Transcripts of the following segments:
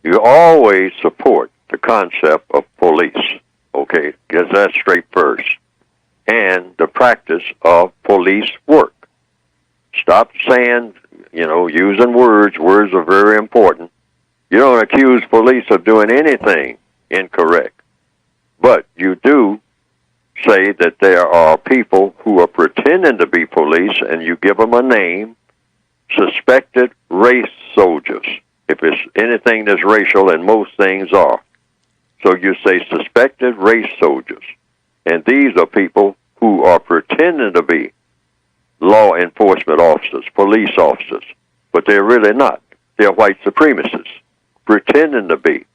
You always support the concept of police. Okay, get that straight first. And the practice of police work. Stop saying, using words. Words are very important. You don't accuse police of doing anything incorrect. But you do say that there are people who are pretending to be police, and you give them a name, suspected race soldiers. If it's anything that's racial, and most things are. So you say suspected race soldiers. And these are people who are pretending to be law enforcement officers, police officers, but they're really not. They're white supremacists, pretending to be.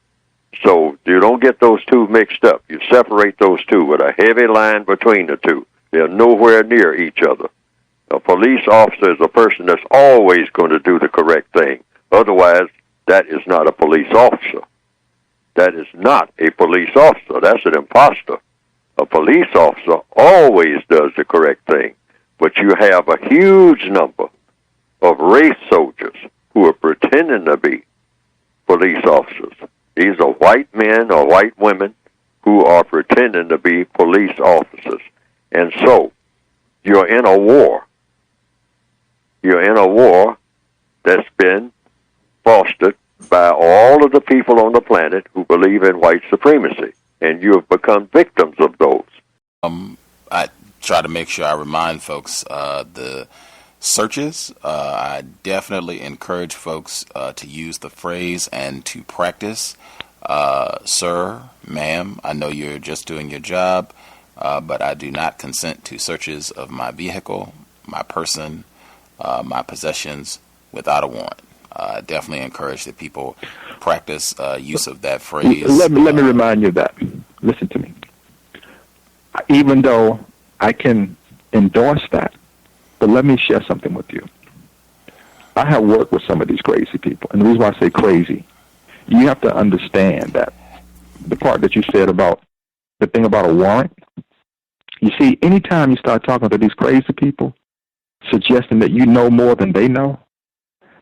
So you don't get those two mixed up. You separate those two with a heavy line between the two. They're nowhere near each other. A police officer is a person that's always going to do the correct thing. Otherwise, that is not a police officer. That is not a police officer. That's an imposter. A police officer always does the correct thing. But you have a huge number of race soldiers who are pretending to be police officers. These are white men or white women who are pretending to be police officers. And so, you're in a war. You're in a war that's been fostered by all of the people on the planet who believe in white supremacy. And you have become victims of those. I try to make sure I remind folks the searches. I definitely encourage folks to use the phrase and to practice. Sir, ma'am, I know you're just doing your job, but I do not consent to searches of my vehicle, my person, my possessions without a warrant. I definitely encourage that people practice use of that phrase. Let me remind you of that. Listen to me. Even though I can endorse that, but let me share something with you. I have worked with some of these crazy people, and the reason why I say crazy, you have to understand that the part that you said about the thing about a warrant, you see, anytime you start talking to these crazy people, suggesting that you know more than they know,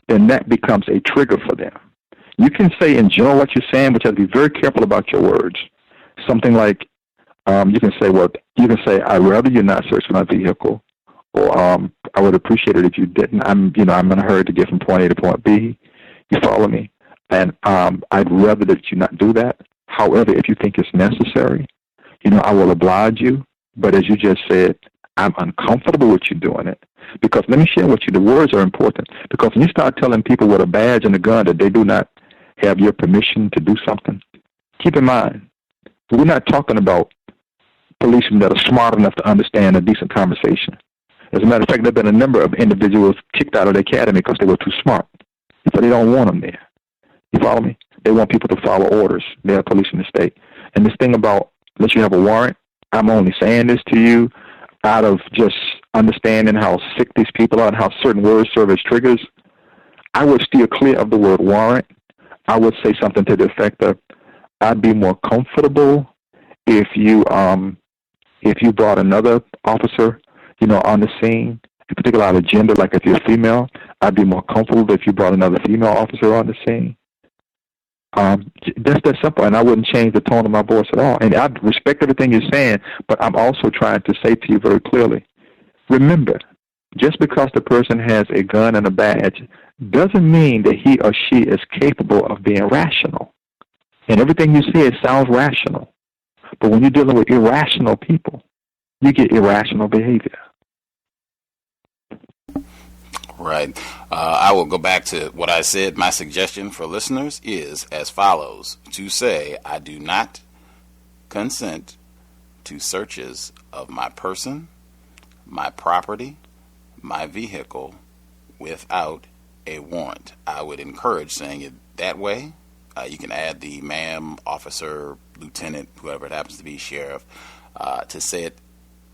then that becomes a trigger for them. You can say in general what you're saying, but you have to be very careful about your words. Something like, you can say, I'd rather you not search my vehicle, or I would appreciate it if you didn't. I'm in a hurry to get from point A to point B. You follow me? And I'd rather that you not do that. However, if you think it's necessary, I will oblige you. But as you just said, I'm uncomfortable with you doing it. Because let me share with you, the words are important. Because when you start telling people with a badge and a gun that they do not have your permission to do something, keep in mind, we're not talking about policemen that are smart enough to understand a decent conversation. As a matter of fact, there have been a number of individuals kicked out of the academy because they were too smart. So they don't want them there. You follow me? They want people to follow orders. They are police in the state. And this thing about, unless you have a warrant, I'm only saying this to you out of just understanding how sick these people are and how certain words serve as triggers. I would steer clear of the word warrant. I would say something to the effect of, I'd be more comfortable if you brought another officer, on the scene, in particular out of gender, like if you're female, I'd be more comfortable if you brought another female officer on the scene. That's that simple, and I wouldn't change the tone of my voice at all. And I respect everything you're saying, but I'm also trying to say to you very clearly, remember, just because the person has a gun and a badge doesn't mean that he or she is capable of being rational. And everything you say, it sounds rational. But when you're dealing with irrational people, you get irrational behavior. Right. I will go back to what I said. My suggestion for listeners is as follows: to say, I do not consent to searches of my person, my property, my vehicle without a warrant. I would encourage saying it that way. You can add the ma'am, officer, lieutenant, whoever it happens to be, sheriff, to say it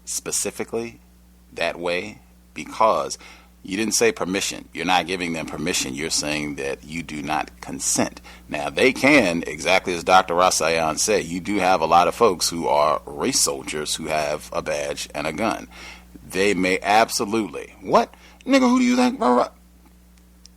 specifically that way, because you didn't say permission. You're not giving them permission. You're saying that you do not consent. Now, they can, exactly as Dr. Rasayon said, you do have a lot of folks who are race soldiers who have a badge and a gun. They may absolutely, what? Nigga, who do you think?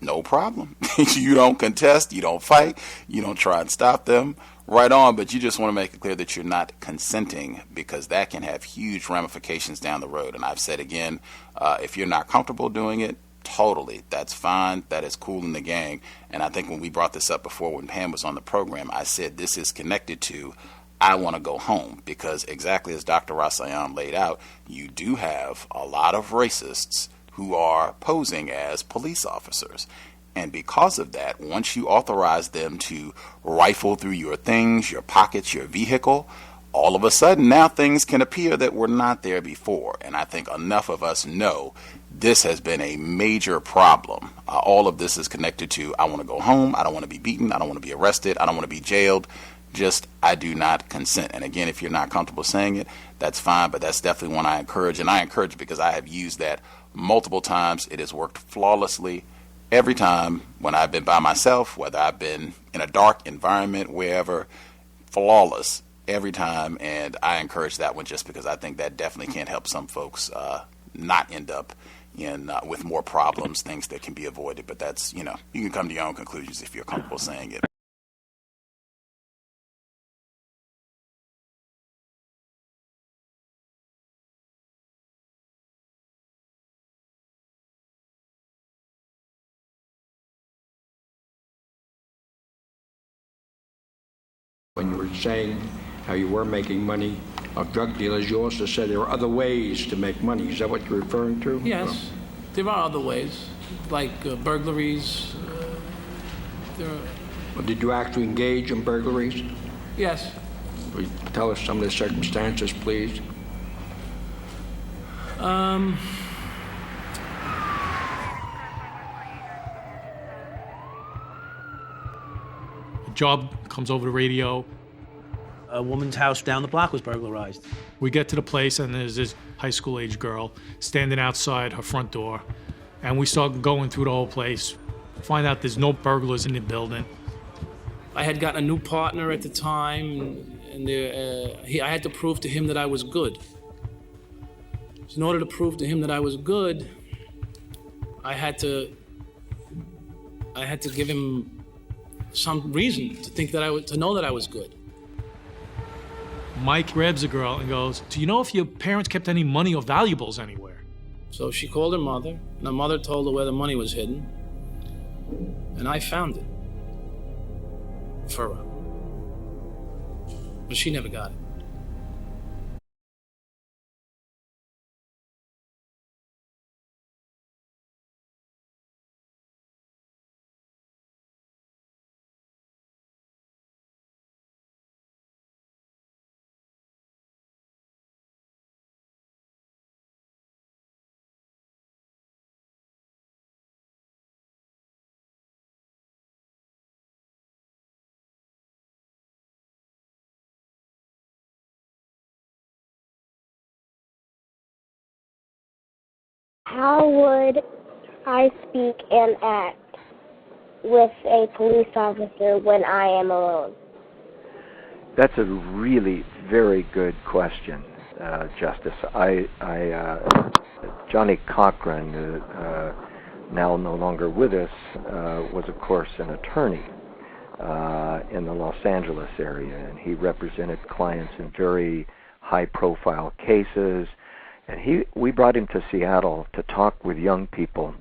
no problem. You don't contest, you don't fight, you don't try and stop them. Right on, but you just want to make it clear that you're not consenting, because that can have huge ramifications down the road. And I've said again, if you're not comfortable doing it, totally, that's fine. That is cool in the gang. And I think when we brought this up before, when Pam was on the program, I said this is connected to I want to go home, because exactly as Dr. Rasayon laid out, you do have a lot of racists who are posing as police officers. And because of that, once you authorize them to rifle through your things, your pockets, your vehicle, all of a sudden now things can appear that were not there before. And I think enough of us know this has been a major problem. All of this is connected to I want to go home, I don't want to be beaten, I don't want to be arrested, I don't want to be jailed. Just I do not consent. And again, if you're not comfortable saying it, that's fine, but that's definitely one I encourage. And I encourage because I have used that multiple times. It has worked flawlessly. Every time when I've been by myself, whether I've been in a dark environment, wherever, flawless every time. And I encourage that one just because I think that definitely can help some folks not end up in with more problems, things that can be avoided. But that's, you can come to your own conclusions if you're comfortable saying it. When you were saying how you were making money of drug dealers, you also said there were other ways to make money. Is that what you're referring to? Yes, there are other ways, like burglaries. Did you actually engage in burglaries? Yes. Will you tell us some of the circumstances, please? A job comes over the radio. A woman's house down the block was burglarized. We get to the place, and there's this high school age girl standing outside her front door. And we start going through the whole place, find out there's no burglars in the building. I had gotten a new partner at the time, and I had to prove to him that I was good. So in order to prove to him that I was good, I had to give him some reason to think that to know that I was good. Mike grabs a girl and goes, "Do you know if your parents kept any money or valuables anywhere?" So she called her mother, and her mother told her where the money was hidden, and I found it for her. But she never got it. How would I speak and act with a police officer when I am alone? That's a really very good question, Justice. Johnny Cochran, now no longer with us, was of course an attorney in the Los Angeles area, and he represented clients in very high-profile cases. And we brought him to Seattle to talk with young people.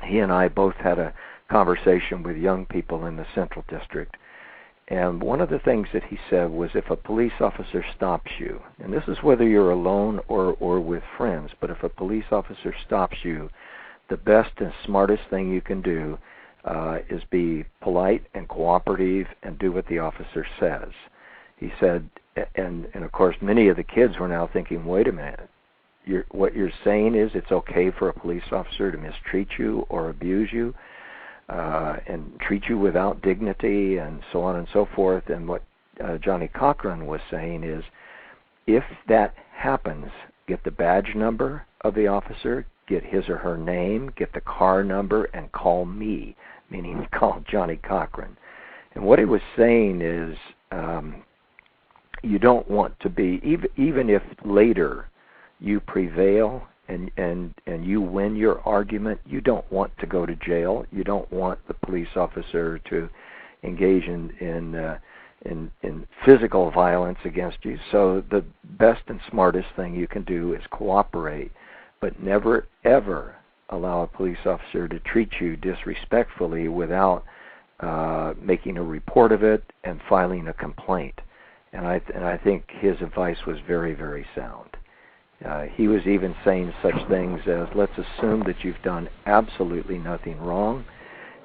He and I both had a conversation with young people in the Central District. And one of the things that he said was, if a police officer stops you, and this is whether you're alone or with friends, but if a police officer stops you, the best and smartest thing you can do is be polite and cooperative and do what the officer says. He said, and of course many of the kids were now thinking, wait a minute, what you're saying is it's okay for a police officer to mistreat you or abuse you and treat you without dignity and so on and so forth. And what Johnny Cochran was saying is, if that happens, get the badge number of the officer, get his or her name, get the car number, and call me, meaning call Johnny Cochran. And what he was saying is, you don't want to be, even if later you prevail and you win your argument, you don't want to go to jail. You don't want the police officer to engage in physical violence against you. So the best and smartest thing you can do is cooperate, but never ever allow a police officer to treat you disrespectfully without making a report of it and filing a complaint. And I think his advice was very, very sound. He was even saying such things as, let's assume that you've done absolutely nothing wrong,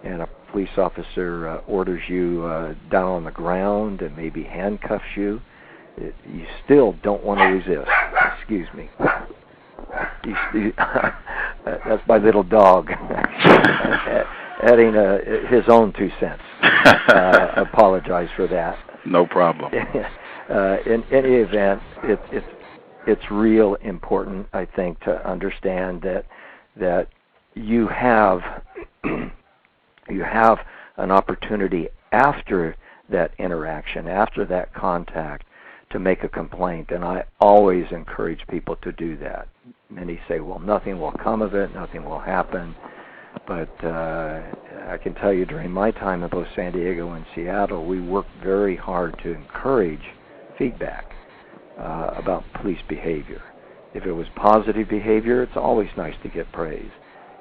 and a police officer orders you down on the ground and maybe handcuffs you. You still don't want to resist. Excuse me. That's my little dog adding his own 2 cents. Apologize for that. No problem. In any event, it's real important, I think, to understand that you have an opportunity after that interaction, after that contact, to make a complaint, and I always encourage people to do that. Many say, well, nothing will come of it, nothing will happen, but I can tell you during my time in both San Diego and Seattle, we worked very hard to encourage feedback about police behavior. If it was positive behavior, it's always nice to get praise.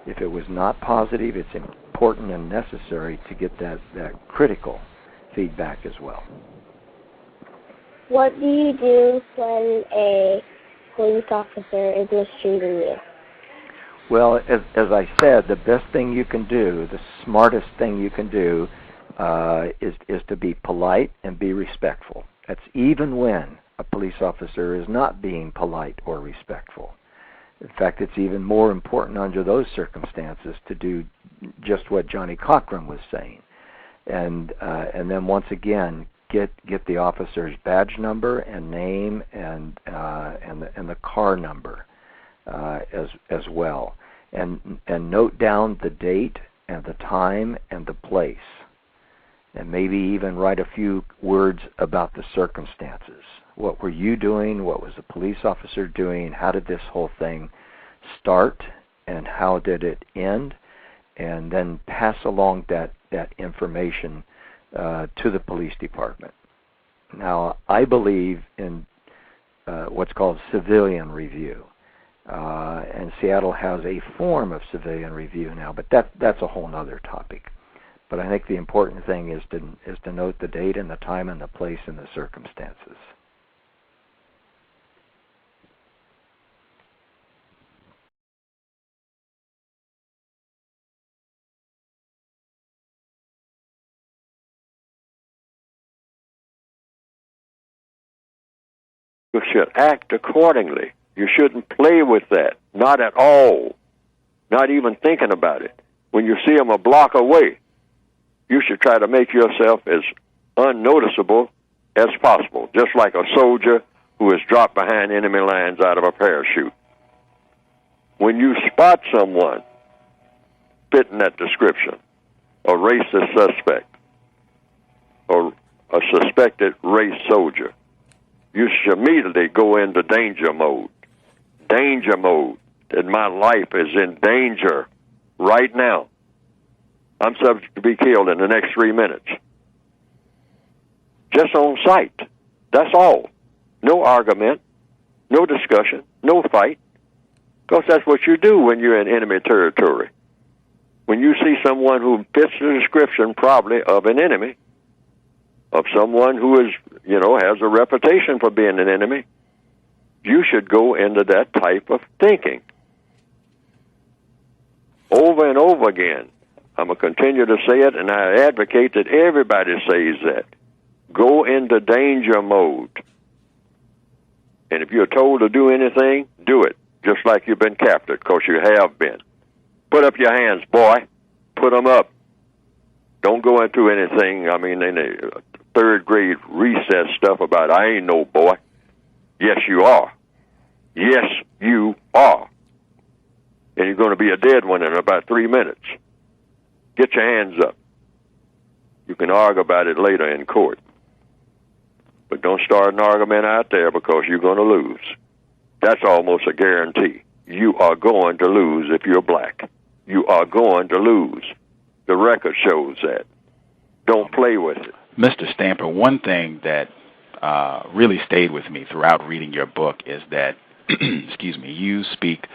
If it was not positive, it's important and necessary to get that critical feedback as well. What do you do when a police officer is mistreating you? Well, as I said, the best thing you can do, the smartest thing you can do, is to be polite and be respectful. That's even when a police officer is not being polite or respectful. In fact, it's even more important under those circumstances to do just what Johnny Cochran was saying, and then once again get the officer's badge number and name and the car number as well, and note down the date and the time and the place, and maybe even write a few words about the circumstances. What were you doing? What was the police officer doing? How did this whole thing start? And how did it end? And then pass along that information to the police department. Now, I believe in what's called civilian review. And Seattle has a form of civilian review now, but that's a whole other topic. But I think the important thing is to note the date and the time and the place and the circumstances. You should act accordingly. You shouldn't play with that. Not at all. Not even thinking about it. When you see them a block away, you should try to make yourself as unnoticeable as possible, just like a soldier who is dropped behind enemy lines out of a parachute. When you spot someone fitting that description, a racist suspect, or a suspected race soldier, you should immediately go into danger mode. Danger mode. That my life is in danger right now. I'm subject to be killed in the next 3 minutes. Just on sight. That's all. No argument, no discussion, no fight. Because that's what you do when you're in enemy territory. When you see someone who fits the description probably of an enemy, of someone who is, has a reputation for being an enemy, you should go into that type of thinking. Over and over again, I'm going to continue to say it, and I advocate that everybody says that. Go into danger mode. And if you're told to do anything, do it, just like you've been captured, because you have been. Put up your hands, boy. Put them up. Don't go into anything, any third grade recess stuff about, I ain't no boy. Yes, you are. Yes, you are. And you're going to be a dead one in about 3 minutes. Get your hands up. You can argue about it later in court. But don't start an argument out there because you're going to lose. That's almost a guarantee. you are going to lose if you're black. You are going to lose. The record shows that. Don't play with it. Mr. Stamper, one thing that really stayed with me throughout reading your book is that, excuse me, you speak,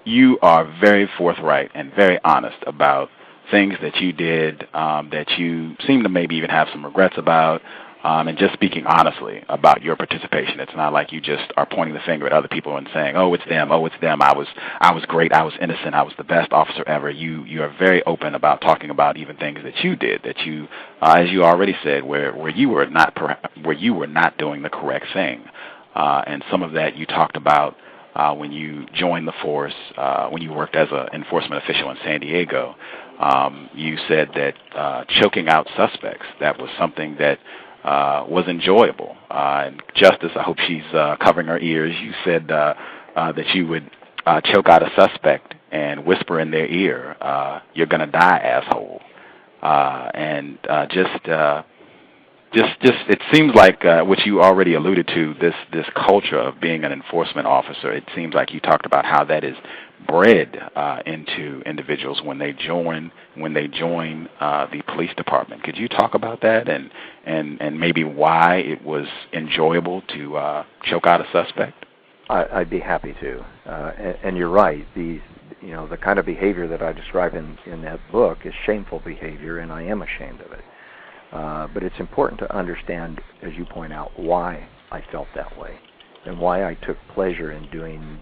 you are very forthright and very honest about things that you did that you seem to maybe even have some regrets about, and just speaking honestly about your participation. It's not like you just are pointing the finger at other people and saying, "Oh, it's them. Oh, it's them. I was great. I was innocent. I was the best officer ever." You are very open about talking about even things that you did, that you, as you already said, where you were not doing the correct thing, and some of that you talked about when you joined the force, when you worked as an enforcement official in San Diego. You said that choking out suspects, that was something that was enjoyable. And Justice, I hope she's covering her ears. You said that you would choke out a suspect and whisper in their ear, "You're going to die, asshole." And it seems like what you already alluded to, this culture of being an enforcement officer. It seems like you talked about how that is bred into individuals when they join the police department. Could you talk about that and maybe why it was enjoyable to choke out a suspect? I'd be happy to. And you're right. The kind of behavior that I describe in that book is shameful behavior, and I am ashamed of it. But it's important to understand, as you point out, why I felt that way and why I took pleasure in doing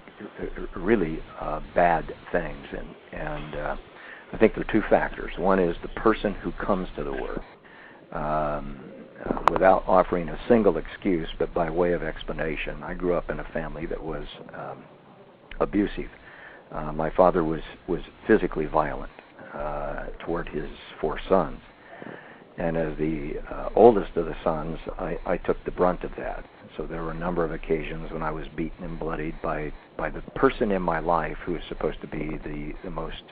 really bad things. And I think there are two factors. One is the person who comes to the work without offering a single excuse, but by way of explanation. I grew up in a family that was abusive. My father was physically violent toward his 4 sons. And as the oldest of the sons, I took the brunt of that. So there were a number of occasions when I was beaten and bloodied by the person in my life who was supposed to be the most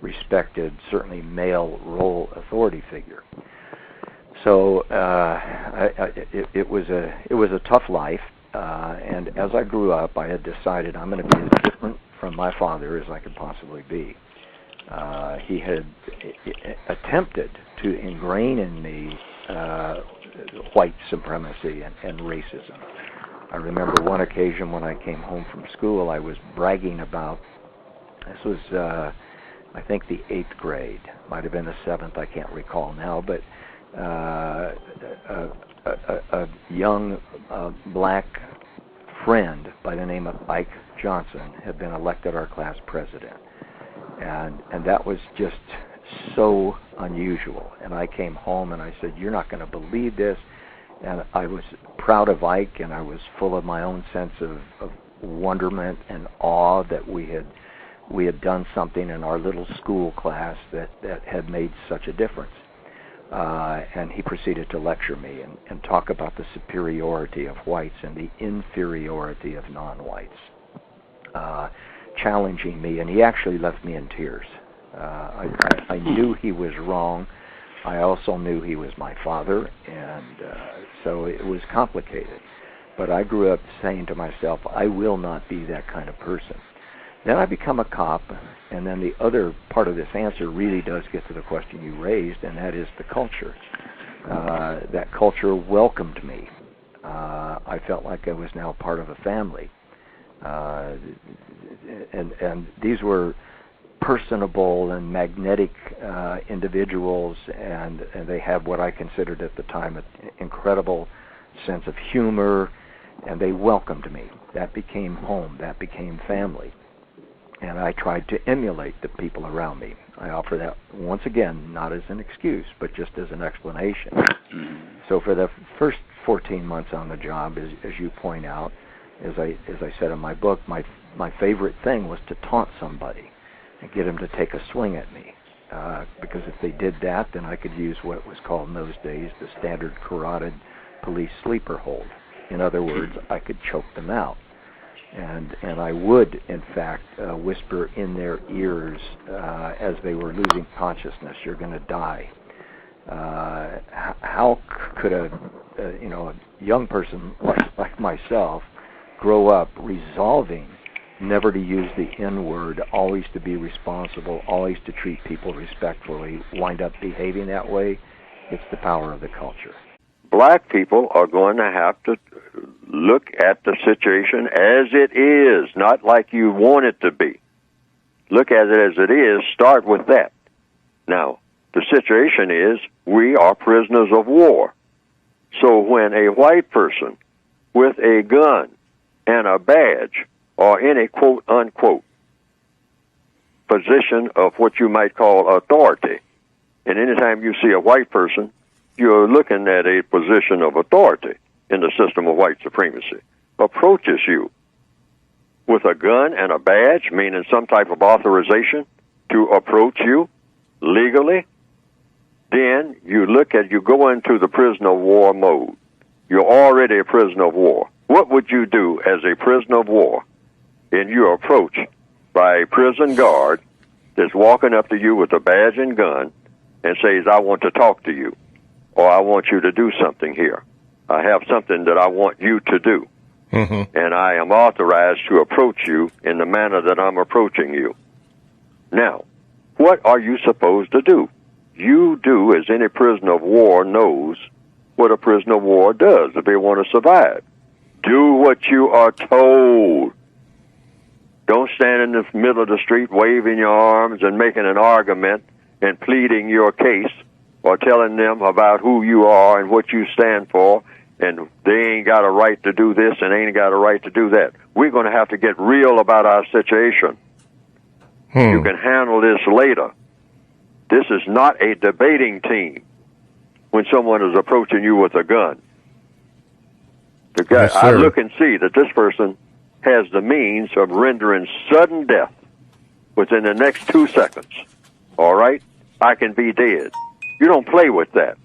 respected, certainly male role authority figure. So it was a tough life. And as I grew up, I had decided I'm going to be as different from my father as I could possibly be. He had attempted to ingrain in me white supremacy and racism. I remember one occasion when I came home from school, I was bragging about, this was, I think, the 8th grade, might have been the 7th, I can't recall now, but a young black friend by the name of Ike Johnson had been elected our class president. And that was just so unusual. And I came home and I said, "You're not going to believe this." And I was proud of Ike, and I was full of my own sense of wonderment and awe that we had done something in our little school class that had made such a difference. And he proceeded to lecture me and talk about the superiority of whites and the inferiority of non-whites, challenging me, and he actually left me in tears. I knew he was wrong. I also knew he was my father, and so it was complicated. But I grew up saying to myself, I will not be that kind of person. Then I become a cop, and then the other part of this answer really does get to the question you raised, and that is the culture. That culture welcomed me. I felt like I was now part of a family. And these were personable and magnetic individuals, and they had what I considered at the time an incredible sense of humor, and they welcomed me. That became home. That became family. And I tried to emulate the people around me. I offer that, once again, not as an excuse, but just as an explanation. So for the first 14 months on the job, as you point out, as I said in my book, my favorite thing was to taunt somebody and get them to take a swing at me. Because if they did that, then I could use what was called in those days the standard carotid police sleeper hold. In other words, I could choke them out. And I would, in fact, whisper in their ears as they were losing consciousness, "You're going to die." How could a young person like myself grow up resolving never to use the N-word, always to be responsible, always to treat people respectfully, wind up behaving that way, it's the power of the culture. Black people are going to have to look at the situation as it is, not like you want it to be. Look at it as it is. Start with that. Now, the situation is we are prisoners of war. So when a white person with a gun and a badge or any quote-unquote position of what you might call authority, and anytime you see a white person, you're looking at a position of authority in the system of white supremacy, approaches you with a gun and a badge, meaning some type of authorization to approach you legally, then you go into the prisoner of war mode. You're already a prisoner of war. What would you do as a prisoner of war? And you're approached by a prison guard that's walking up to you with a badge and gun and says, I want to talk to you, or I want you to do something here. I have something that I want you to do. Mm-hmm. And I am authorized to approach you in the manner that I'm approaching you. Now, what are you supposed to do? You do as any prisoner of war knows what a prisoner of war does if they want to survive. Do what you are told. Don't stand in the middle of the street waving your arms and making an argument and pleading your case or telling them about who you are and what you stand for, and they ain't got a right to do this and ain't got a right to do that. We're going to have to get real about our situation. You can handle this later. This is not a debating team when someone is approaching you with a gun. The guy, yes, I look and see that this person has the means of rendering sudden death within the next 2 seconds. All right? I can be dead. You don't play with that.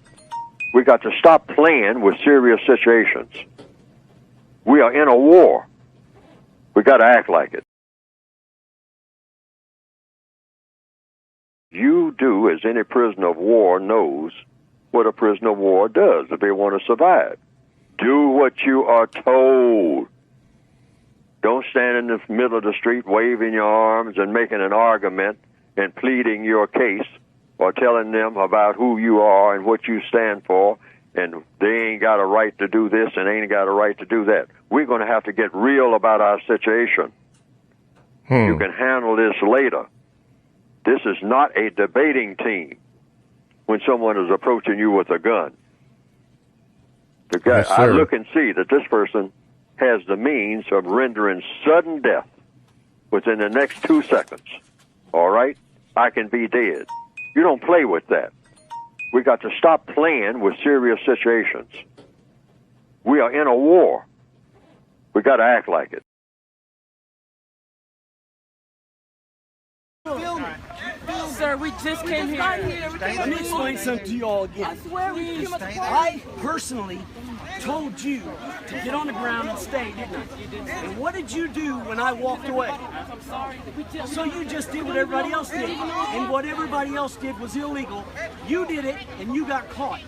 We got to stop playing with serious situations. We are in a war. We got to act like it. You do as any prisoner of war knows what a prisoner of war does if they want to survive. Do what you are told. Don't stand in the middle of the street waving your arms and making an argument and pleading your case or telling them about who you are and what you stand for, and they ain't got a right to do this and ain't got a right to do that. We're going to have to get real about our situation. You can handle this later. This is not a debating team when someone is approaching you with a gun. The guy, yes, I look and see that this person has the means of rendering sudden death within the next 2 seconds. All right? I can be dead. You don't play with that. We got to stop playing with serious situations. We are in a war. We got to act like it. Sir, we just came here. Let me explain something to you all again. I swear we came up the I personally told you to get on the ground and stay, didn't I? And what did you do when I walked away? I'm sorry. So you just did what everybody else did. And what everybody else did was illegal. You did it, and you got caught.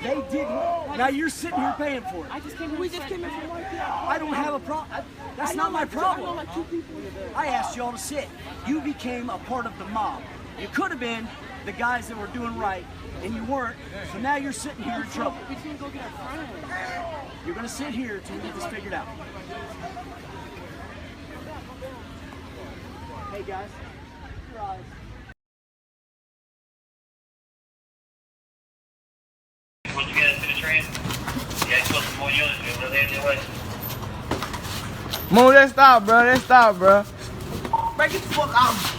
They didn't. Now you're sitting here paying for it. We just came in from White Supremacy. I don't have a problem. That's not my problem. I asked y'all to sit. You became a part of the mob. You could have been the guys that were doing right, and you weren't. So now you're sitting here in trouble. We can go get our friends. You're going to sit here until we get this figured out. Hey guys, your eyes. Once you get into the train, you guys put some more units. We'll head your way. Moon, let's stop, bro. Let's stop, bro. Break it the fuck out.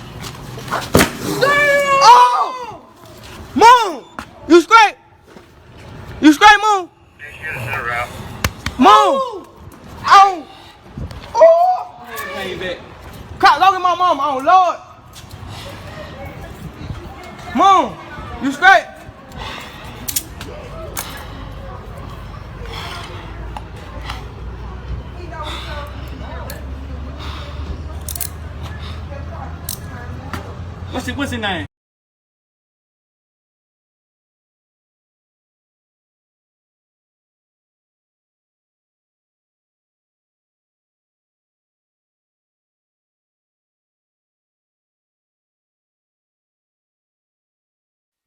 Oh! Moon! You straight? You straight, Moon? Moon! Oh! Oh! Hey, Cop, go get my mama. Oh, Lord. Moon! You straight? What's his name?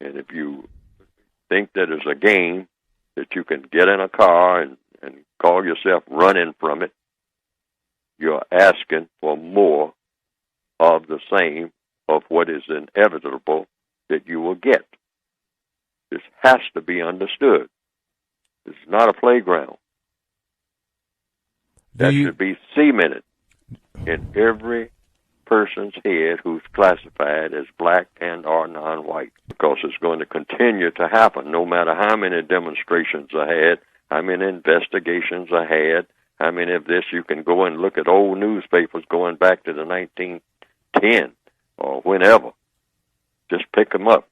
And if you think that it's a game that you can get in a car and call yourself running from it, you're asking for more of the same of what is inevitable that you will get. This has to be understood. It's not a playground. That should be cemented in every person's head who's classified as black and or non-white, because it's going to continue to happen no matter how many demonstrations are had, how many investigations are had, how many of this. You can go and look at old newspapers going back to the 1910 or whenever. Just pick them up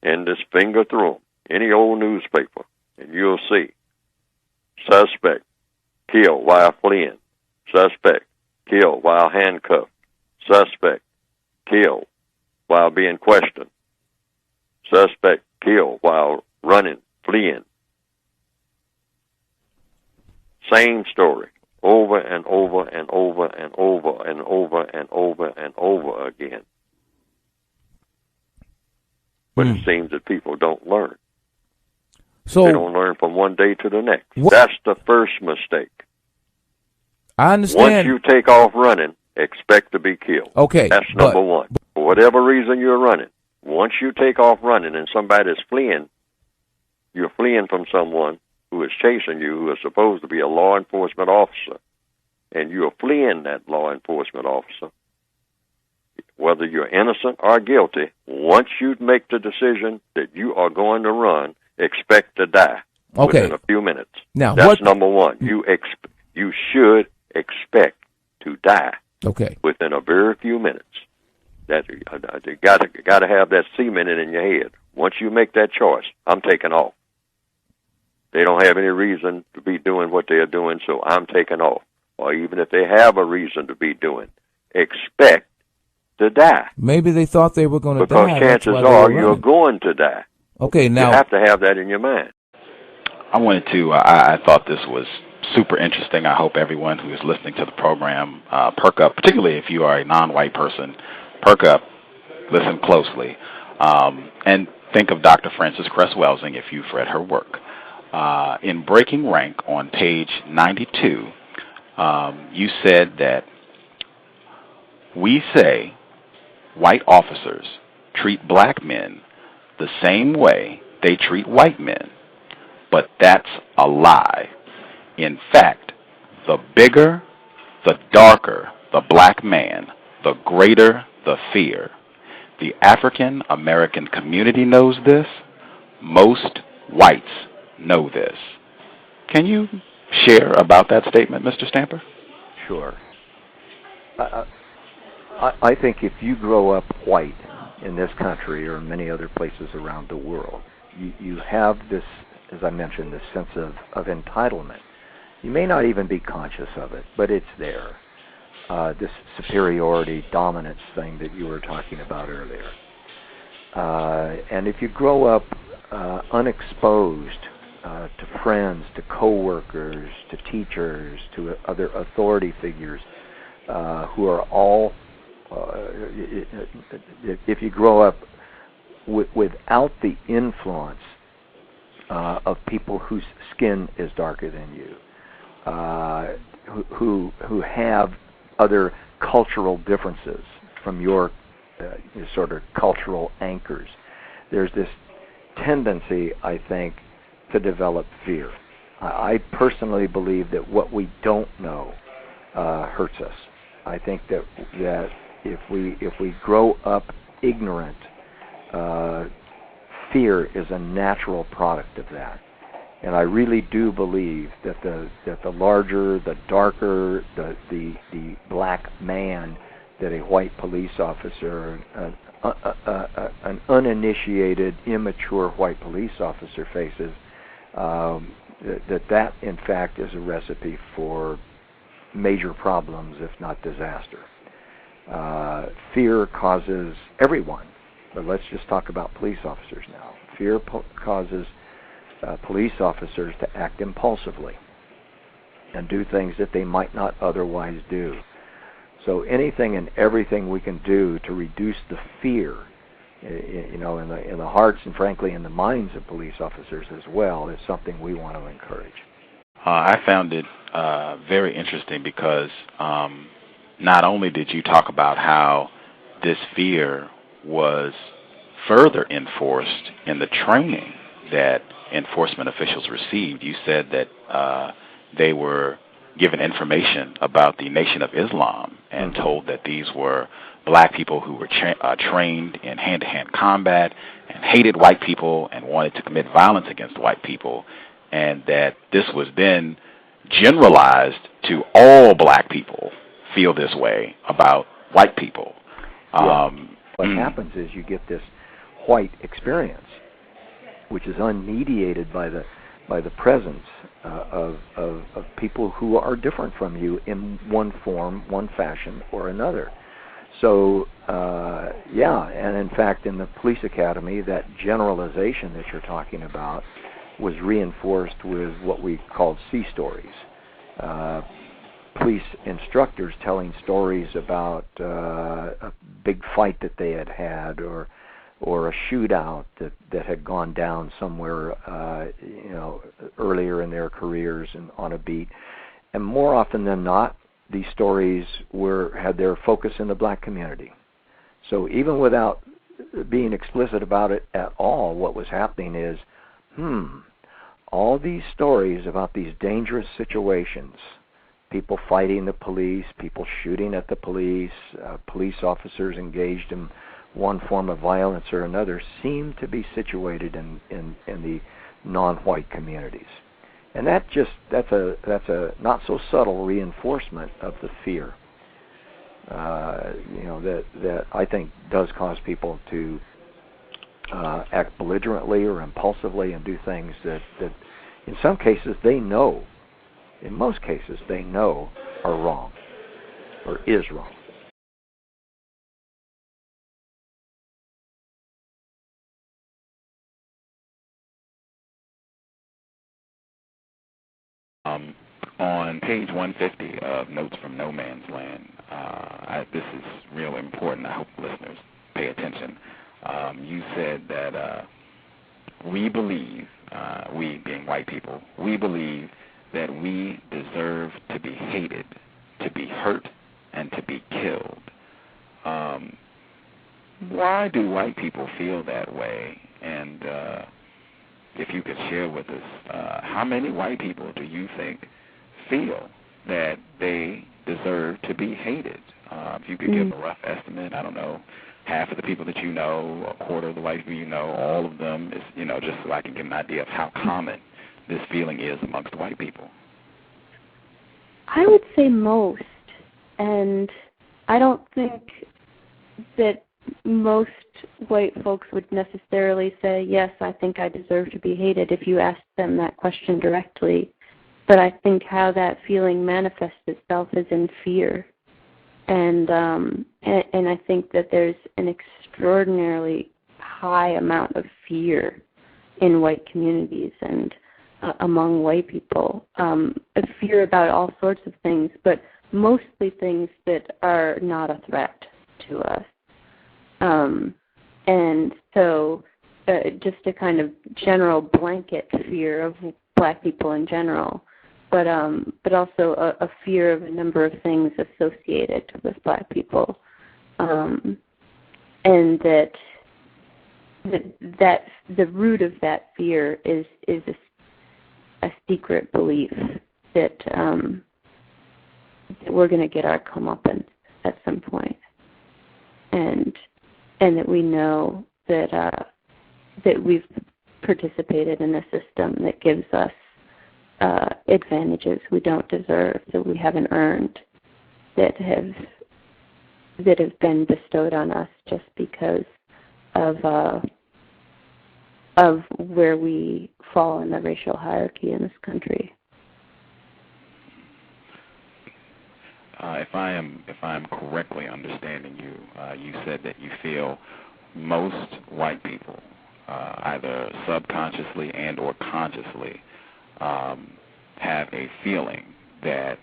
and just finger through them, any old newspaper, and you'll see suspect killed while fleeing, suspect killed while handcuffed, suspect killed while being questioned, suspect killed while running, fleeing. Same story over and over and over and over and over and over and over again. But it seems that people don't learn. So they don't learn from one day to the next. That's the first mistake. I understand. Once you take off running, expect to be killed. Okay. That's number one. For whatever reason you're running, once you take off running and somebody's fleeing, you're fleeing from someone who is chasing you, who is supposed to be a law enforcement officer, and you're fleeing that law enforcement officer, whether you're innocent or guilty, once you make the decision that you are going to run, expect to die within a few minutes. Now, that's number one. You should expect to die within a very few minutes. That you got to have that cemented in your head. Once you make that choice, I'm taking off. They don't have any reason to be doing what they are doing, so I'm taking off. Or even if they have a reason to be doing, expect to die. Maybe they thought they were going to die. Because chances are you're going to die. Okay, now you have to have that in your mind. I wanted to. I thought this was super interesting. I hope everyone who is listening to the program perk up, particularly if you are a non-white person. Perk up, listen closely, and think of Dr. Frances Cress Welsing if you've read her work. In Breaking Rank on page 92, you said that we say white officers treat black men the same way they treat white men, but that's a lie. In fact, the bigger, the darker the black man, the greater the fear. The African American community knows this. Most whites know this. Can you share about that statement, Mr. Stamper? Sure. I think if you grow up white in this country or in many other places around the world, you have this, as I mentioned, this sense of entitlement. You may not even be conscious of it, but it's there. This superiority, dominance thing that you were talking about earlier. And if you grow up unexposed to friends, to coworkers, to teachers, to other authority figures who are all, if you grow up without the influence of people whose skin is darker than you, who have other cultural differences from your sort of cultural anchors, there's this tendency, I think, to develop fear. I personally believe that what we don't know hurts us. I think that if we grow up ignorant, fear is a natural product of that. And I really do believe that the larger, the darker, the black man that a white police officer, an uninitiated, immature white police officer faces, that in fact is a recipe for major problems, if not disaster. Fear causes everyone, but let's just talk about police officers now. Fear causes police officers to act impulsively and do things that they might not otherwise do. So anything and everything we can do to reduce the fear in the hearts and frankly in the minds of police officers as well, is something we want to encourage. I found it very interesting because not only did you talk about how this fear was further enforced in the training that enforcement officials received. You said that they were given information about the Nation of Islam and told that these were black people who were trained in hand-to-hand combat and hated white people and wanted to commit violence against white people, and that this was then generalized to all black people feel this way about white people. What happens is you get this white experience, which is unmediated by the presence of people who are different from you in one form, one fashion, or another. So, and in fact, in the police academy, that generalization that you're talking about was reinforced with what we called C stories. Police instructors telling stories about a big fight that they had had, or a shootout that had gone down somewhere, earlier in their careers and on a beat. And more often than not, these stories had their focus in the black community. So even without being explicit about it at all, what was happening is, all these stories about these dangerous situations, people fighting the police, people shooting at the police, police officers engaged in one form of violence or another, seem to be situated in the non-white communities. And that's a not so subtle reinforcement of the fear, that I think does cause people to act belligerently or impulsively and do things that in some cases they know, in most cases they know are wrong or is wrong. On page 150 of Notes from No Man's Land, this is real important. I hope listeners pay attention. You said that we believe, we being white people, we believe that we deserve to be hated, to be hurt, and to be killed. Why do white people feel that way? And if you could share with us, how many white people do you think feel that they deserve to be hated? If you could give a rough estimate, I don't know, half of the people that you know, a quarter of the white people you know, all of them, is, just so I can get an idea of how common this feeling is amongst white people. I would say most, and I don't think that most white folks would necessarily say, yes, I think I deserve to be hated if you asked them that question directly. But I think how that feeling manifests itself is in fear. And I think that there's an extraordinarily high amount of fear in white communities and among white people. A fear about all sorts of things, but mostly things that are not a threat to us. And so just a kind of general blanket fear of black people in general, but also a fear of a number of things associated with black people, and that the root of that fear is a secret belief that we're going to get our comeuppance at some point, and that we know that we've participated in a system that gives us advantages we don't deserve, that we haven't earned, that have been bestowed on us just because of where we fall in the racial hierarchy in this country. If I am correctly understanding you, you said that you feel most white people, either subconsciously and or consciously, have a feeling that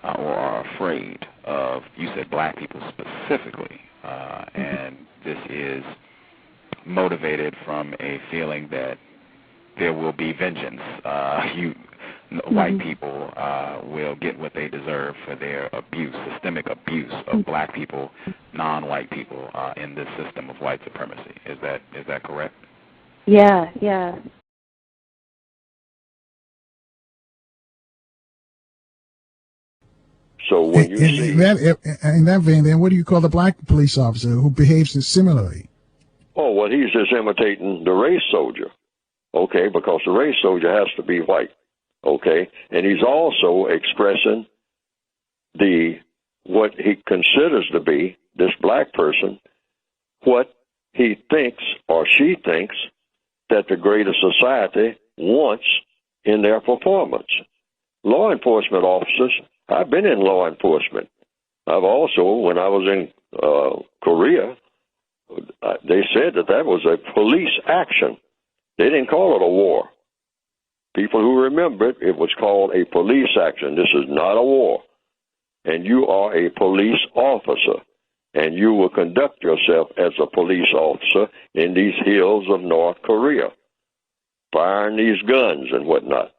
or are afraid of, you said black people specifically, and this is motivated from a feeling that there will be vengeance. White people will get what they deserve for their abuse, systemic abuse of black people, non-white people in this system of white supremacy. Is that correct? Yeah. So when you see in that vein, then what do you call the black police officer who behaves similarly? Oh, well, he's just imitating the race soldier, okay, because the race soldier has to be white, okay, and he's also expressing what he considers to be, this black person, what he thinks or she thinks that the greater society wants in their performance. Law enforcement officers, I've been in law enforcement. I've also, when I was in Korea, they said that was a police action. They didn't call it a war. People who remember it, it was called a police action. This is not a war. And you are a police officer, and you will conduct yourself as a police officer in these hills of North Korea, firing these guns and whatnot,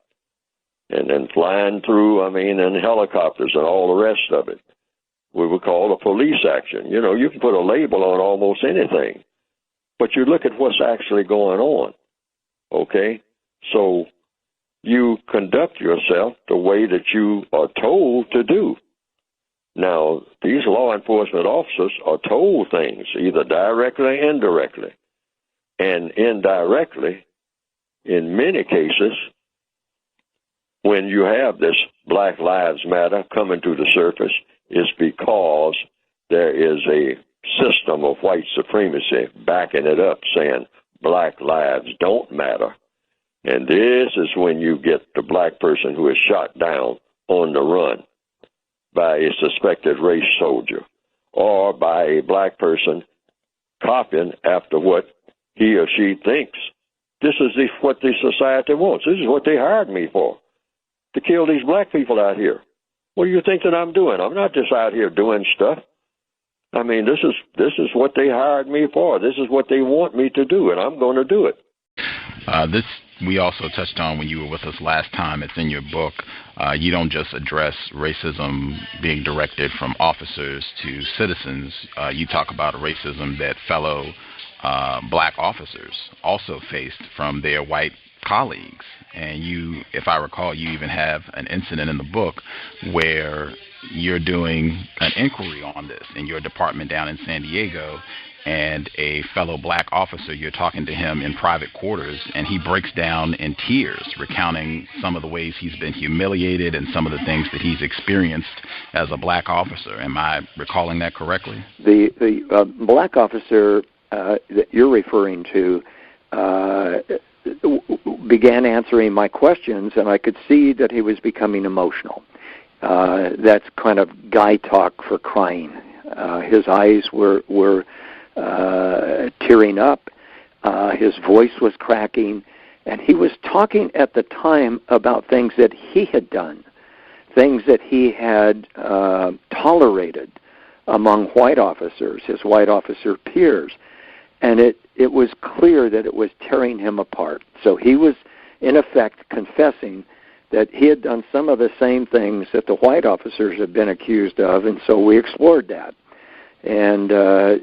and then flying through, in helicopters and all the rest of it. We would call a police action. You know, you can put a label on almost anything, but you look at what's actually going on, okay? So you conduct yourself the way that you are told to do. Now, these law enforcement officers are told things, either directly or indirectly. And indirectly, in many cases, when you have this Black Lives Matter coming to the surface, it's because there is a system of white supremacy backing it up, saying black lives don't matter. And this is when you get the black person who is shot down on the run by a suspected race soldier, or by a black person copying after what he or she thinks. This is what the society wants. This is what they hired me for, to kill these black people out here. What do you think that I'm doing? I'm not just out here doing stuff. This is what they hired me for. This is what they want me to do, and I'm going to do it. This we also touched on when you were with us last time. It's in your book. You don't just address racism being directed from officers to citizens. You talk about racism that fellow black officers also faced from their white colleagues. And you, if I recall, you even have an incident in the book where you're doing an inquiry on this in your department down in San Diego, and a fellow black officer, you're talking to him in private quarters, and he breaks down in tears, recounting some of the ways he's been humiliated and some of the things that he's experienced as a black officer. Am I recalling that correctly? The black officer that you're referring to began answering my questions, and I could see that he was becoming emotional. That's kind of guy talk for crying. His eyes were tearing up. His voice was cracking, and he was talking at the time about things that he had done, things that he had tolerated among white officers, his white officer peers. And it was clear that it was tearing him apart. So he was, in effect, confessing that he had done some of the same things that the white officers had been accused of, and so we explored that. And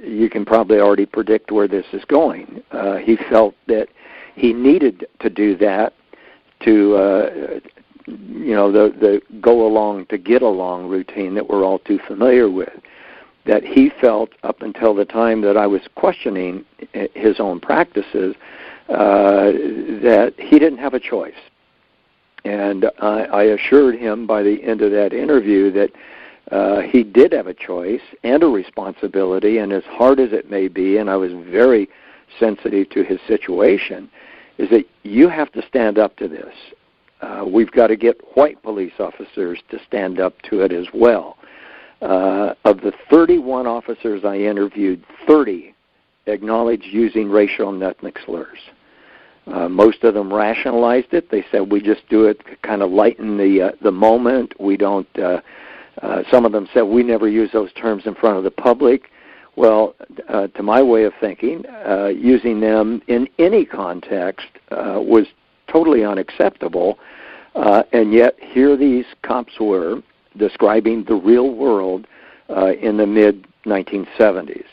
you can probably already predict where this is going. He felt that he needed to do that to, the go along to get along routine that we're all too familiar with. That he felt up until the time that I was questioning his own practices, that he didn't have a choice. And I assured him by the end of that interview that he did have a choice and a responsibility, and as hard as it may be, and I was very sensitive to his situation, is that you have to stand up to this. We've got to get white police officers to stand up to it as well. Of the 31 officers I interviewed, 30 acknowledged using racial and ethnic slurs. Most of them rationalized it. They said, we just do it to kind of lighten the moment. We don't. Some of them said, we never use those terms in front of the public. Well, to my way of thinking, using them in any context was totally unacceptable, and yet here these cops were describing the real world in the mid-1970s.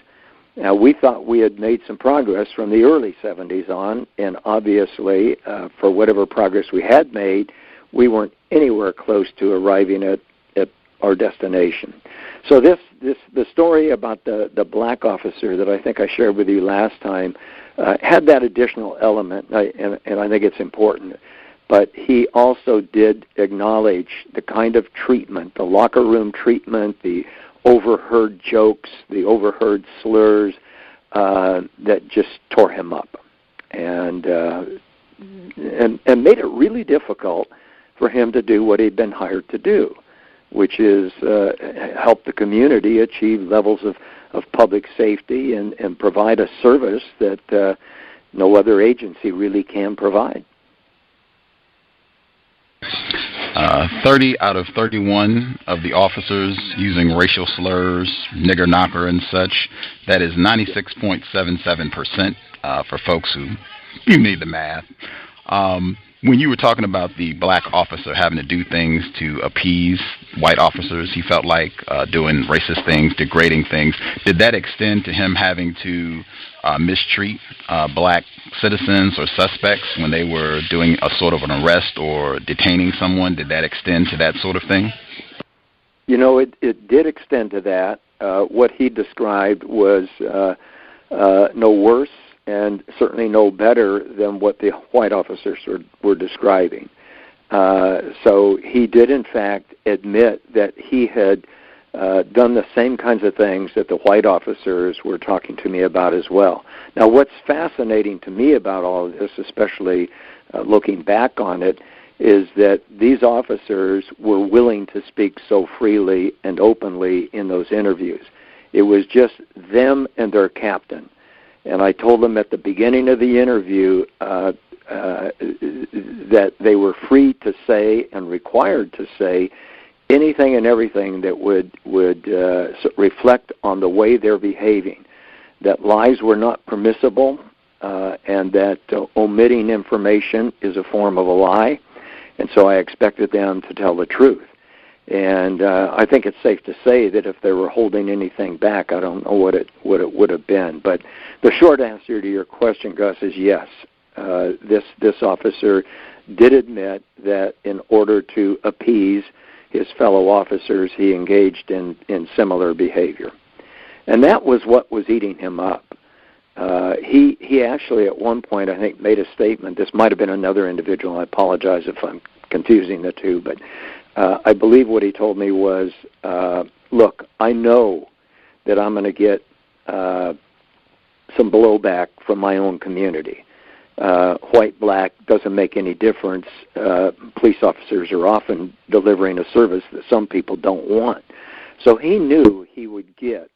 Now, we thought we had made some progress from the early 70s on, and obviously, for whatever progress we had made, we weren't anywhere close to arriving at our destination. So the story about the black officer that I think I shared with you last time had that additional element, and I think it's important. But he also did acknowledge the kind of treatment, the locker room treatment, the overheard jokes, the overheard slurs that just tore him up, and made it really difficult for him to do what he'd been hired to do, which is help the community achieve levels of public safety and provide a service that no other agency really can provide. 30 out of 31 of the officers using racial slurs, nigger knocker and such. That is 96.77% for folks who you need the math. When you were talking about the black officer having to do things to appease white officers, he felt like doing racist things, degrading things. Did that extend to him having to mistreat black citizens or suspects when they were doing a sort of an arrest or detaining someone? Did that extend to that sort of thing? You know, it did extend to that. What he described was no worse and certainly no better than what the white officers were describing. So he did, in fact, admit that he had done the same kinds of things that the white officers were talking to me about as well. Now, what's fascinating to me about all of this, especially looking back on it, is that these officers were willing to speak so freely and openly in those interviews. It was just them and their captain. And I told them at the beginning of the interview that they were free to say and required to say anything and everything that would reflect on the way they're behaving, that lies were not permissible, and that omitting information is a form of a lie. And so I expected them to tell the truth. And I think it's safe to say that if they were holding anything back, I don't know what it would have been. But the short answer to your question, Gus, is yes. This officer did admit that in order to appease his fellow officers, he engaged in similar behavior. And that was what was eating him up. He actually at one point, I think, made a statement. This might have been another individual. I apologize if I'm confusing the two, but I believe what he told me was, look, I know that I'm going to get some blowback from my own community. White, black, doesn't make any difference. Police officers are often delivering a service that some people don't want. So he knew he would get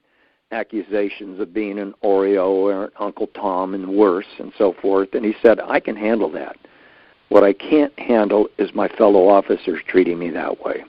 accusations of being an Oreo or an Uncle Tom and worse and so forth, and he said, I can handle that. What I can't handle is my fellow officers treating me that way.